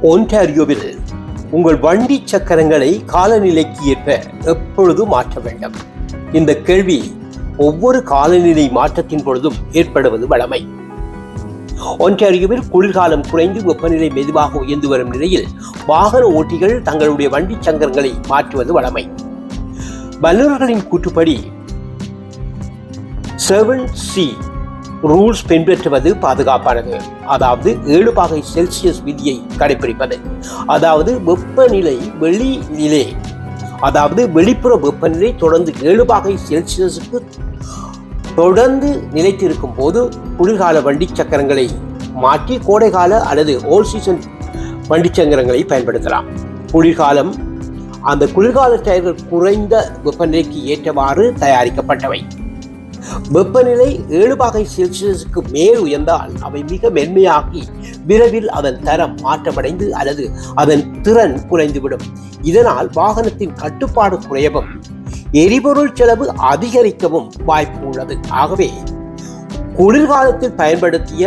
ஒன்டாரியோவில் உங்கள் வண்டி சக்கரங்களை காலநிலைக்கு ஏற்ப எப்பொழுது மாற்ற வேண்டும்? இந்த கேள்வி ஒவ்வொரு காலநிலை மாற்றத்தின் பொழுதும் ஏற்படுவது வழமை. ஒன்டாரியோவில் குளிர்காலம் குறைந்து வெப்பநிலை மெதுவாக உயர்ந்து வரும் நிலையில் வாகன ஓட்டிகள் தங்களுடைய வண்டி சக்கரங்களை மாற்றுவது வழமை. வல்லுநர்களின் கூற்றுப்படி 7C ரூல்ஸ் பின்பற்றுவது பாதுகாப்பானது. அதாவது 7 பாகை செல்சியஸ் விதியை கடைபிடிப்பது. அதாவது வெப்பநிலை வெளிப்புற வெப்பநிலை தொடர்ந்து 7 பாகை செல்சியஸுக்கு தொடர்ந்து நிலைத்திருக்கும் போது குளிர்கால வண்டி சக்கரங்களை மாற்றி கோடைகால அல்லது ஓல் சீசன் வண்டி சக்கரங்களை பயன்படுத்தலாம். அந்த குளிர்கால டயர்கள் குறைந்த வெப்பநிலைக்கு ஏற்றவாறு தயாரிக்கப்பட்டவை. வெப்பநிலை 7 பாகை செல்சியஸுக்கு மேல் உயர்ந்தால் அவை மிக மென்மையாகி விரைவில் அதன் தரம் மாற்றமடைந்து அல்லது அதன் திறன் குறைந்துவிடும். இதனால் வாகனத்தின் கட்டுப்பாடு குறையவும் எரிபொருள் செலவு அதிகரிக்கவும் வாய்ப்பு உள்ளது. ஆகவே குளிர்காலத்தில் பயன்படுத்திய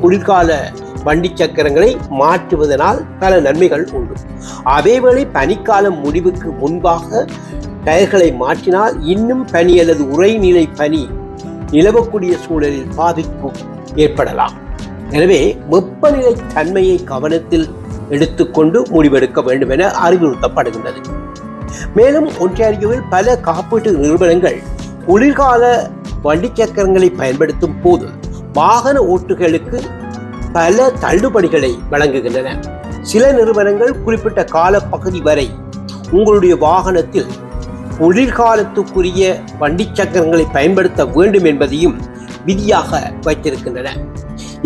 குளிர்கால வண்டி சக்கரங்களை மாற்றுவதனால் பல நன்மைகள் உண்டு. அதேவேளை பனிக்காலம் முடிவுக்கு முன்பாக டயர்களை மாற்றினால் இன்னும் பனி அல்லது உறைநிலை பனி நிலவக்கூடிய சூழலில் பாதிப்பு ஏற்படலாம். எனவே வெப்பநிலை தன்மையை கவனத்தில் எடுத்துக்கொண்டு முடிவெடுக்க வேண்டும் என அறிவுறுத்தப்படுகின்றது. மேலும் ஒன்டாரியோவில் பல காப்பீட்டு நிறுவனங்கள் குளிர்கால வண்டி சக்கரங்களை பயன்படுத்தும் போது வாகன ஓட்டுகளுக்கு பல தள்ளுபடிகளை வழங்குகின்றன. சில நிறுவனங்கள் குறிப்பிட்ட காலப்பகுதி வரை உங்களுடைய வாகனத்தில் குளிர்காலத்துக்குரிய வண்டி சக்கரங்களை பயன்படுத்த வேண்டும் என்பதையும் விதியாக வைத்திருக்கின்றன.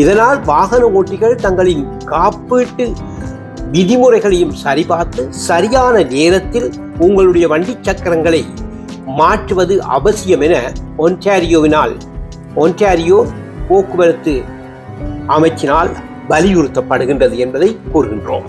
இதனால் வாகன ஓட்டிகள் தங்களின் காப்பீட்டு விதிமுறைகளையும் சரிபார்த்து சரியான நேரத்தில் உங்களுடைய வண்டி சக்கரங்களை மாற்றுவது அவசியம் என ஒன்டாரியோ போக்குவரத்து அமைச்சினால் வலியுறுத்தப்படுகின்றது என்பதை கூறுகின்றோம்.